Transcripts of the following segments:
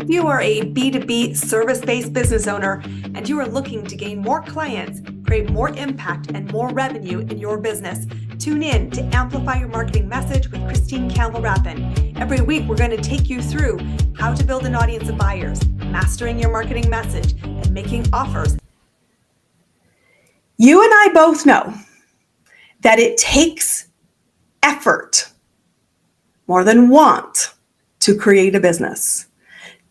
If you are a B2B service-based business owner and you are looking to gain more clients, create more impact and more revenue in your business, tune in to Amplify Your Marketing Message with Christine Campbell Rapin. Every week, we're going to take you through how to build an audience of buyers, mastering your marketing message, and making offers. You and I both know that it takes effort more than want to create a business.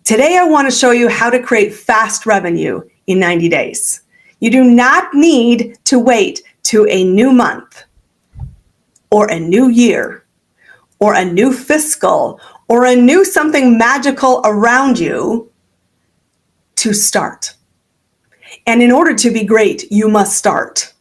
Today, I want to show you how to create fast revenue in 90 days. You do not need to wait to a new month or a new year or a new fiscal or a new something magical around you to start. And in order to be great, you must start.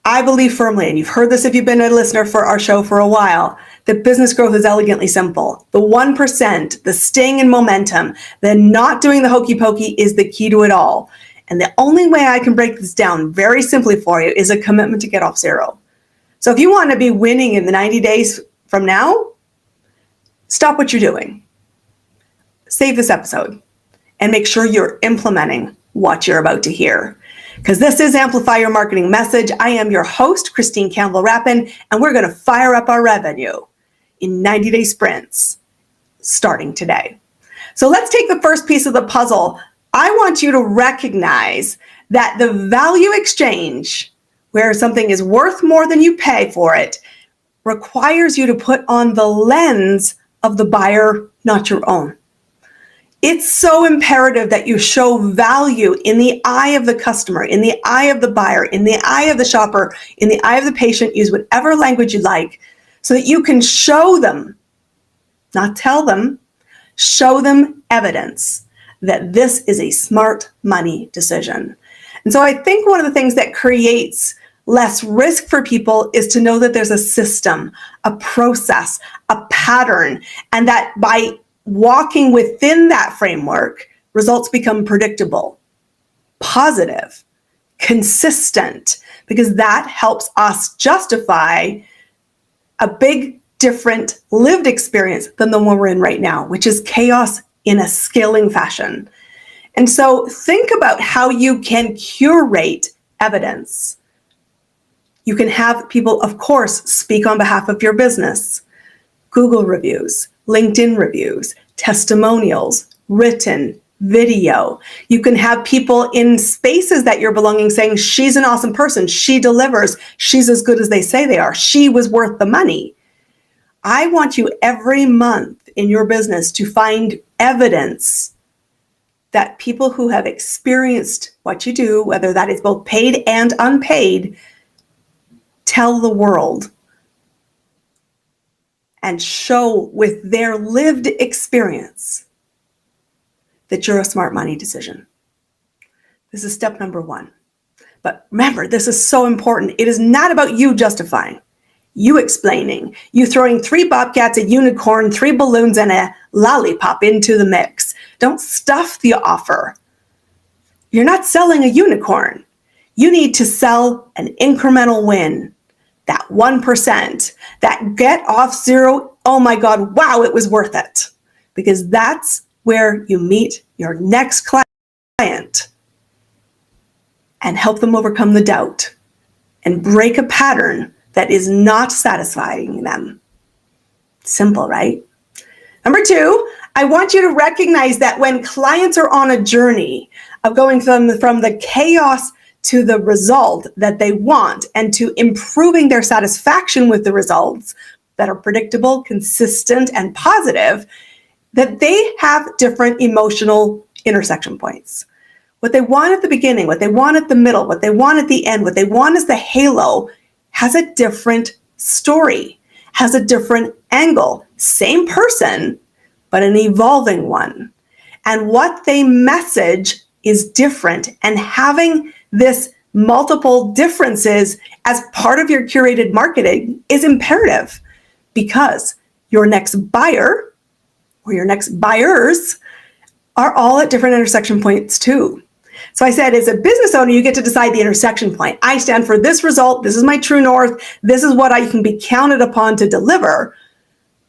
I believe firmly, and you've heard this if you've been a listener for our show for a while, that business growth is elegantly simple. The 1%, the sting and momentum, the not doing the hokey pokey is the key to it all. And the only way I can break this down very simply for you is a commitment to get off zero. So if you want to be winning in the 90 days from now, stop what you're doing. Save this episode and make sure you're implementing what you're about to hear. Because this is Amplify Your Marketing Message. I am your host, Christine Campbell Rapin, and we're going to fire up our revenue in 90-day sprints starting today. So let's take the first piece of the puzzle. I want you to recognize that the value exchange, where something is worth more than you pay for it, requires you to put on the lens of the buyer, not your own. It's so imperative that you show value in the eye of the customer, in the eye of the buyer, in the eye of the shopper, in the eye of the patient. Use whatever language you like so that you can show them, not tell them, show them evidence that this is a smart money decision. And so I think one of the things that creates less risk for people is to know that there's a system, a process, a pattern, and that by walking within that framework, results become predictable, positive, consistent, because that helps us justify a big, different lived experience than the one we're in right now, which is chaos in a scaling fashion. And so think about how you can curate evidence. You can have people, of course, speak on behalf of your business. Google reviews, LinkedIn reviews, testimonials, written, video. You can have people in spaces that you're belonging saying, she's an awesome person, she delivers, she's as good as they say they are, she was worth the money. I want you every month in your business to find evidence that people who have experienced what you do, whether that is both paid and unpaid, tell the world and show with their lived experience that you're a smart money decision. This is step number one. But remember, this is so important. It is not about you justifying, you explaining, you throwing 3 bobcats, a unicorn, 3 balloons, and a lollipop into the mix. Don't stuff the offer. You're not selling a unicorn. You need to sell an incremental win. That 1%, that get off zero, oh my God, wow, it was worth it. Because that's where you meet your next client and help them overcome the doubt and break a pattern that is not satisfying them. Simple, right? Number 2, I want you to recognize that when clients are on a journey of going from the chaos to the result that they want and to improving their satisfaction with the results that are predictable, consistent, and positive, that they have different emotional intersection points. What they want at the beginning, what they want at the middle, what they want at the end, what they want as the halo has a different story, has a different angle. Same person, but an evolving one. And what they message is different, and having this multiple differences as part of your curated marketing is imperative, because your next buyer or your next buyers are all at different intersection points too. So I said, as a business owner, you get to decide the intersection point. I stand for this result. This is my true north. This is what I can be counted upon to deliver.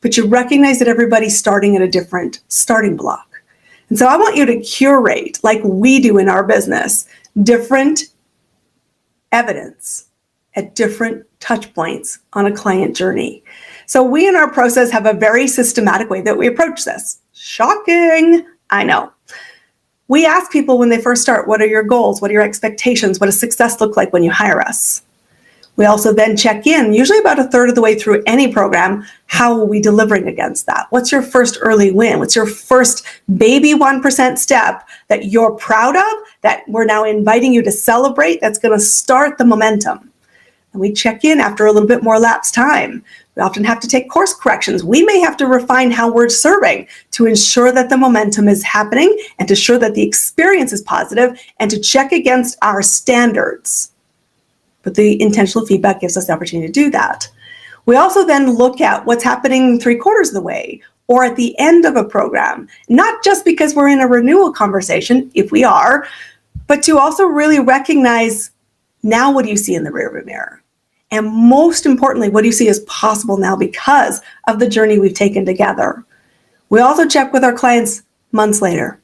but you recognize that everybody's starting at a different starting block. And so I want you to curate, like we do in our business, different evidence at different touch points on a client journey. So we in our process have a very systematic way that we approach this. Shocking, I know. We ask people when they first start, what are your goals? What are your expectations? What does success look like when you hire us? We also then check in, usually about a third of the way through any program, how are we delivering against that? What's your first early win? What's your first baby 1% step that you're proud of, that we're now inviting you to celebrate, that's going to start the momentum? And we check in after a little bit more lapse time. We often have to take course corrections. We may have to refine how we're serving to ensure that the momentum is happening and to ensure that the experience is positive and to check against our standards. But the intentional feedback gives us the opportunity to do that. We also then look at what's happening 3/4 of the way or at the end of a program, not just because we're in a renewal conversation, if we are, but to also really recognize, now what do you see in the rearview mirror? And most importantly, what do you see is possible now because of the journey we've taken together? We also check with our clients months later.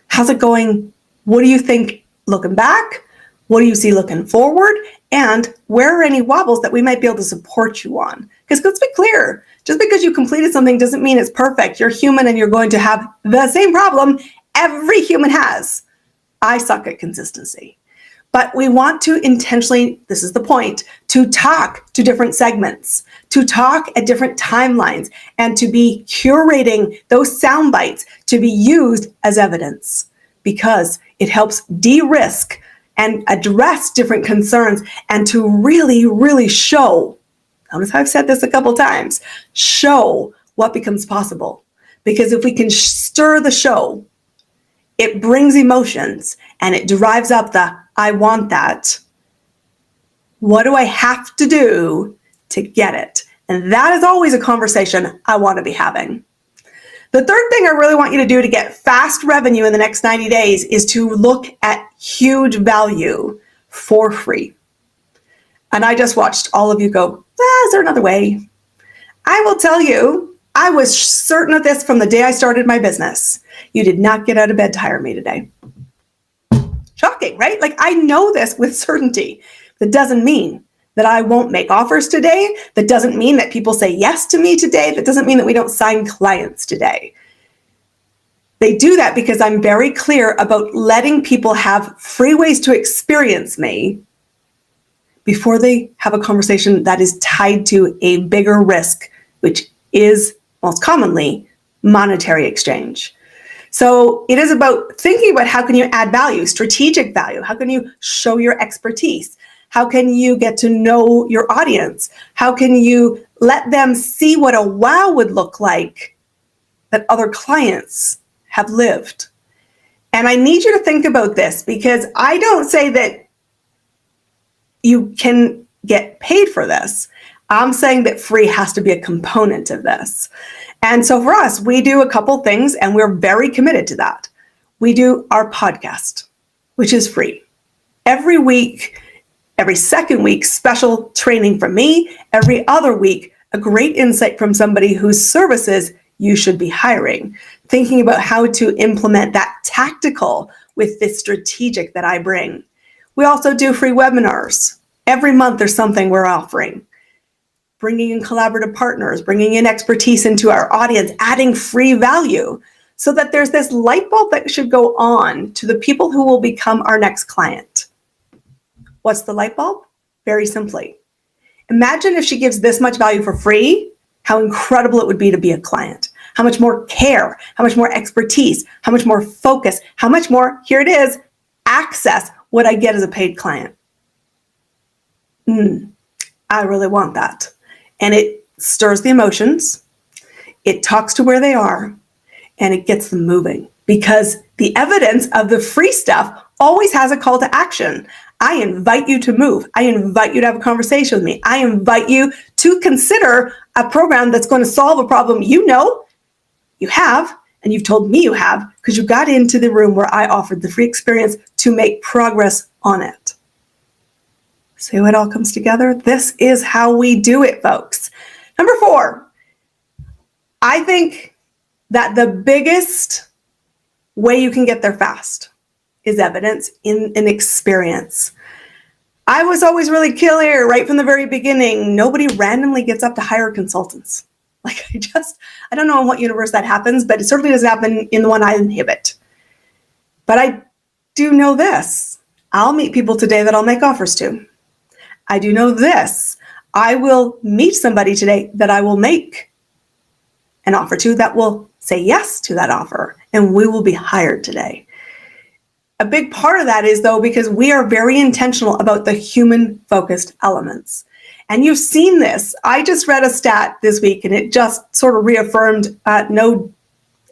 How's it going? What do you think looking back? What do you see looking forward? And where are any wobbles that we might be able to support you on? Because let's be clear, just because you completed something doesn't mean it's perfect. You're human and you're going to have the same problem every human has. I suck at consistency. But we want to intentionally, this is the point, to talk to different segments, to talk at different timelines, and to be curating those sound bites to be used as evidence because it helps de-risk and address different concerns and to really, really show, notice how I've said this a couple times, show what becomes possible. Because if we can stir the show, it brings emotions and it drives up the, I want that. What do I have to do to get it? And that is always a conversation I want to be having. The third thing I really want you to do to get fast revenue in the next 90 days is to look at huge value for free. And I just watched all of you go, is there another way? I will tell you, I was certain of this from the day I started my business. You did not get out of bed to hire me today. Shocking, right? Like I know this with certainty. That doesn't mean that I won't make offers today. That doesn't mean that people say yes to me today. That doesn't mean that we don't sign clients today. They do that because I'm very clear about letting people have free ways to experience me before they have a conversation that is tied to a bigger risk, which is most commonly monetary exchange. So it is about thinking about how can you add value, strategic value? How can you show your expertise? How can you get to know your audience? How can you let them see what a wow would look like that other clients have lived? And I need you to think about this because I don't say that you can get paid for this. I'm saying that free has to be a component of this. And so for us, we do a couple things and we're very committed to that. We do our podcast, which is free. Every week, every second week, special training from me. Every other week, a great insight from somebody whose services you should be hiring. Thinking about how to implement that tactical with the strategic that I bring. We also do free webinars. Every month there's something we're offering. Bringing in collaborative partners, bringing in expertise into our audience, adding free value so that there's this light bulb that should go on to the people who will become our next client. What's the light bulb? Very simply. Imagine if she gives this much value for free, how incredible it would be to be a client. How much more care, how much more expertise, how much more focus, how much more, here it is, access would I get as a paid client. I really want that. And it stirs the emotions, it talks to where they are, and it gets them moving. Because the evidence of the free stuff always has a call to action. I invite you to move. I invite you to have a conversation with me. I invite you to consider a program that's going to solve a problem you know you have, and you've told me you have, because you got into the room where I offered the free experience to make progress on it. See how it all comes together? This is how we do it, folks. Number 4, I think that the biggest way you can get there fast is evidence in an experience. I was always really clear right from the very beginning. Nobody randomly gets up to hire consultants. Like I don't know in what universe that happens, but it certainly doesn't happen in the one I inhibit. But I do know this. I'll meet people today that I'll make offers to. I do know this. I will meet somebody today that I will make an offer to that will say yes to that offer, and we will be hired today. A big part of that is, though, because we are very intentional about the human-focused elements. And you've seen this. I just read a stat this week, and it just sort of reaffirmed no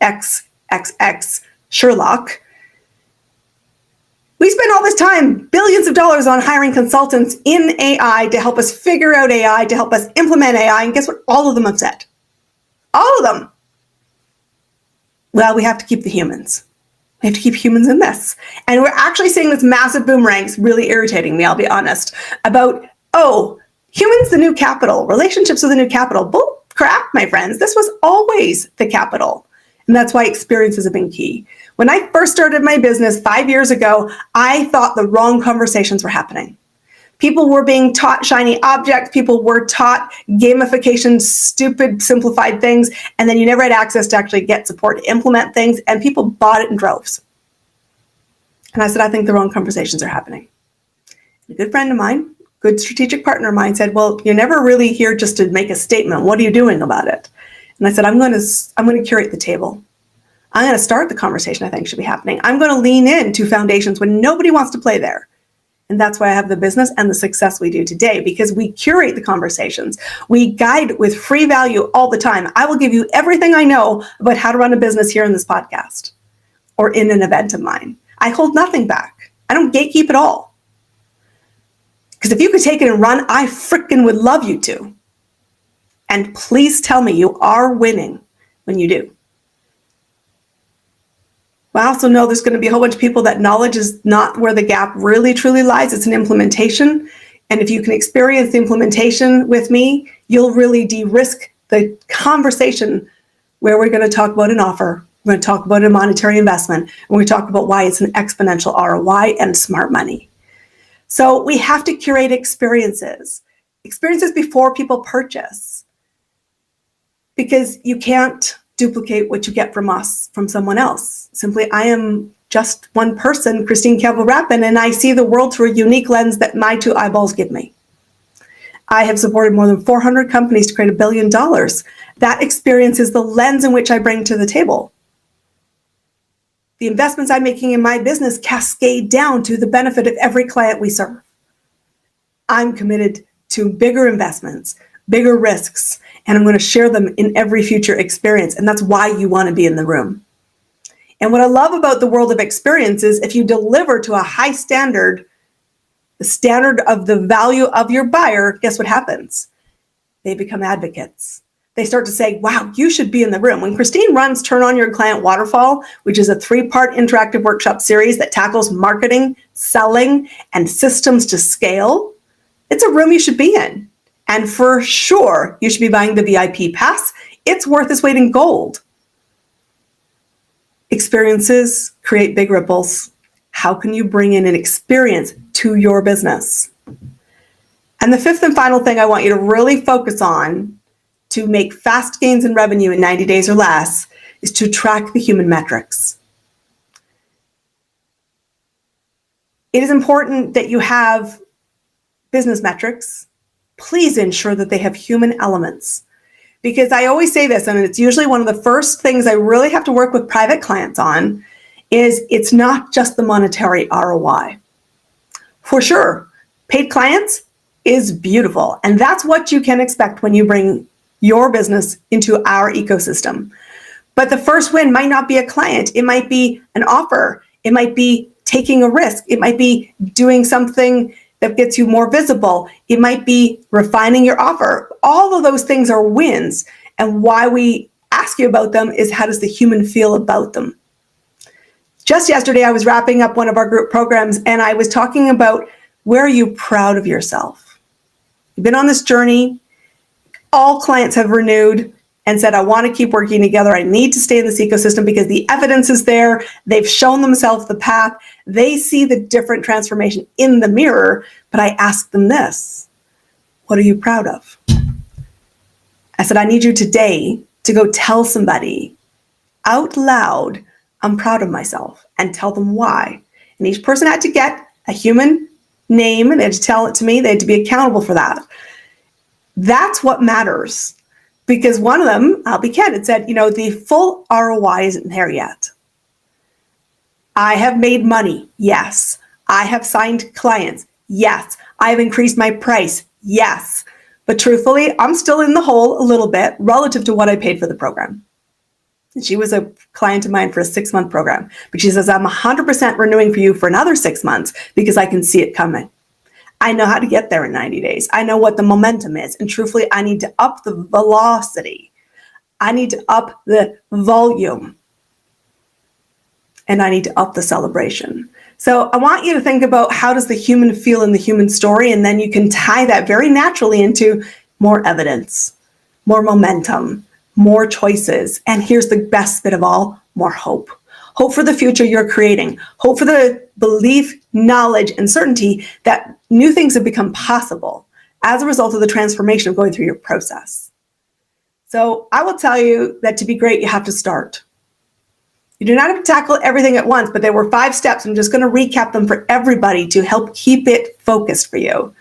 XXX Sherlock. We spend all this time, billions of dollars, on hiring consultants in AI to help us figure out AI, to help us implement AI, and guess what all of them have said? All of them. Well, we have to keep the humans. We have to keep humans in this. And we're actually seeing this massive boomerang. It's really irritating me, I'll be honest, about, humans the new capital, relationships are the new capital. Bull crap, my friends. This was always the capital. And that's why experiences have been key. When I first started my business 5 years ago, I thought the wrong conversations were happening. People were being taught shiny objects. People were taught gamification, stupid, simplified things. And then you never had access to actually get support to implement things. And people bought it in droves. And I said, I think the wrong conversations are happening. A good friend of mine, good strategic partner of mine said, well, you're never really here just to make a statement. What are you doing about it? And I said, I'm going to curate the table. I'm going to start the conversation I think should be happening. I'm going to lean into foundations when nobody wants to play there. And that's why I have the business and the success we do today, because we curate the conversations. We guide with free value all the time. I will give you everything I know about how to run a business here in this podcast or in an event of mine. I hold nothing back. I don't gatekeep at all. Because if you could take it and run, I frickin' would love you to. And please tell me you are winning when you do. I also know there's going to be a whole bunch of people that knowledge is not where the gap really truly lies. It's an implementation. And if you can experience the implementation with me, you'll really de-risk the conversation where we're going to talk about an offer. We're going to talk about a monetary investment. And we're going to talk about why it's an exponential ROI and smart money. So we have to curate experiences before people purchase. Because you can't duplicate what you get from us, from someone else. Simply, I am just one person, Christine Campbell Rapin, and I see the world through a unique lens that my two eyeballs give me. I have supported more than 400 companies to create $1 billion. That experience is the lens in which I bring to the table. The investments I'm making in my business cascade down to the benefit of every client we serve. I'm committed to bigger investments, bigger risks, and I'm going to share them in every future experience. And that's why you want to be in the room. And what I love about the world of experience is if you deliver to a high standard, the standard of the value of your buyer, guess what happens? They become advocates. They start to say, wow, you should be in the room. When Christine runs Turn On Your Client Waterfall, which is a 3-part interactive workshop series that tackles marketing, selling, and systems to scale, it's a room you should be in. And for sure, you should be buying the VIP pass. It's worth its weight in gold. Experiences create big ripples. How can you bring in an experience to your business? And the fifth and final thing I want you to really focus on to make fast gains in revenue in 90 days or less is to track the human metrics. It is important that you have business metrics. Please ensure that they have human elements. Because I always say this, and it's usually one of the first things I really have to work with private clients on, is it's not just the monetary ROI. For sure, paid clients is beautiful. And that's what you can expect when you bring your business into our ecosystem. But the first win might not be a client. It might be an offer. It might be taking a risk. It might be doing something that gets you more visible. It might be refining your offer. All of those things are wins. And why we ask you about them is how does the human feel about them? Just yesterday, I was wrapping up one of our group programs and I was talking about where are you proud of yourself? You've been on this journey. All clients have renewed. and said, I want to keep working together. I need to stay in this ecosystem because the evidence is there. They've shown themselves the path. They see the different transformation in the mirror. But I asked them this, what are you proud of? I said, I need you today to go tell somebody out loud, I'm proud of myself, and tell them why. And each person had to get a human name and they had to tell it to me. They had to be accountable for that. That's what matters. Because one of them, I'll be candid, said, the full ROI isn't there yet. I have made money. Yes. I have signed clients. Yes. I have increased my price. Yes. But truthfully, I'm still in the hole a little bit relative to what I paid for the program. And she was a client of mine for a 6-month program. But she says, I'm 100% renewing for you for another 6 months because I can see it coming. I know how to get there in 90 days. I know what the momentum is. And truthfully, I need to up the velocity. I need to up the volume. And I need to up the celebration. So I want you to think about how does the human feel in the human story, and then you can tie that very naturally into more evidence, more momentum, more choices. And here's the best bit of all, more hope. Hope for the future you're creating. Hope for the belief, knowledge, and certainty that new things have become possible as a result of the transformation of going through your process. So I will tell you that to be great, you have to start. You do not have to tackle everything at once, but there were 5 steps. I'm just going to recap them for everybody to help keep it focused for you.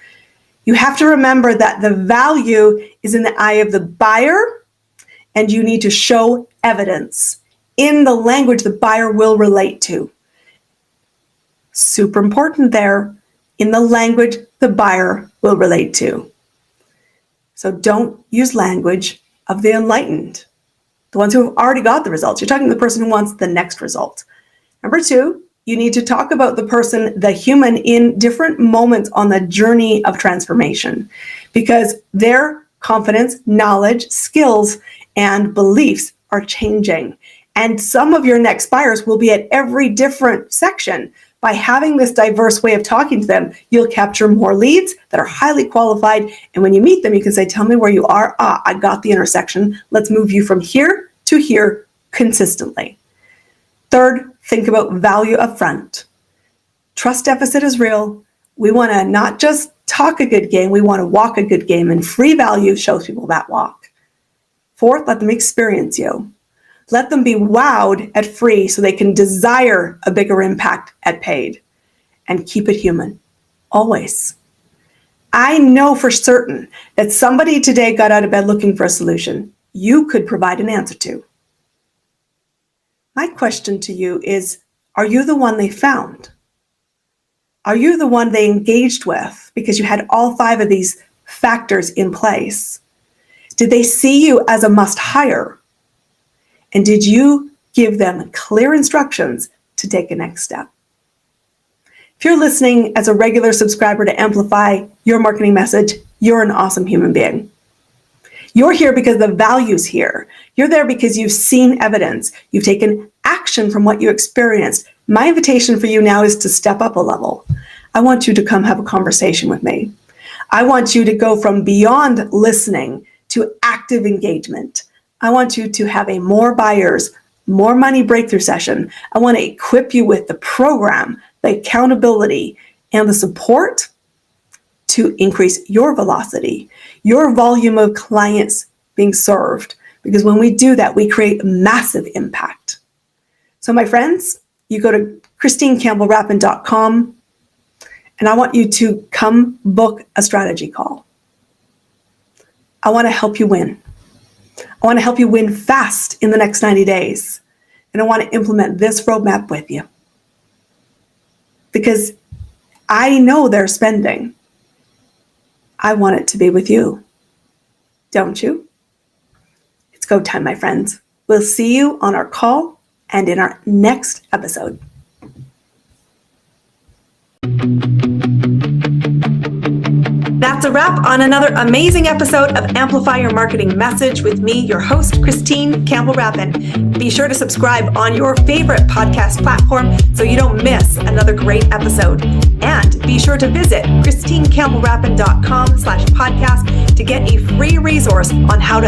You have to remember that the value is in the eye of the buyer, and you need to show evidence in the language the buyer will relate to. Super important there, in the language the buyer will relate to. So don't use language of the enlightened, the ones who have already got the results. You're talking to the person who wants the next result. Number 2, you need to talk about the person, the human, in different moments on the journey of transformation, because their confidence, knowledge, skills, and beliefs are changing. And some of your next buyers will be at every different section. By having this diverse way of talking to them, you'll capture more leads that are highly qualified. And when you meet them, you can say, tell me where you are. I got the intersection. Let's move you from here to here consistently. 3rd, think about value up front. Trust deficit is real. We want to not just talk a good game, we want to walk a good game, and free value shows people that walk. 4th, let them experience you. Let them be wowed at free so they can desire a bigger impact at paid. And keep it human, always. I know for certain that somebody today got out of bed looking for a solution you could provide an answer to. My question to you is, are you the one they found? Are you the one they engaged with because you had all 5 of these factors in place? Did they see you as a must-hire? And did you give them clear instructions to take a next step? If you're listening as a regular subscriber to Amplify Your Marketing Message, you're an awesome human being. You're here because the value's here. You're there because you've seen evidence. You've taken action from what you experienced. My invitation for you now is to step up a level. I want you to come have a conversation with me. I want you to go from beyond listening to active engagement. I want you to have a more buyers, more money breakthrough session. I want to equip you with the program, the accountability, and the support to increase your velocity, your volume of clients being served. Because when we do that, we create massive impact. So my friends, you go to ChristineCampbellRapin.com, and I want you to come book a strategy call. I want to help you win. I want to help you win fast in the next 90 days. And I want to implement this roadmap with you. Because I know they're spending. I want it to be with you. Don't you? It's go time, my friends. We'll see you on our call and in our next episode. That's a wrap on another amazing episode of Amplify Your Marketing Message with me, your host, Christine Campbell Rapin. Be sure to subscribe on your favorite podcast platform so you don't miss another great episode. And be sure to visit ChristineCampbellRapin.com/podcast to get a free resource on how to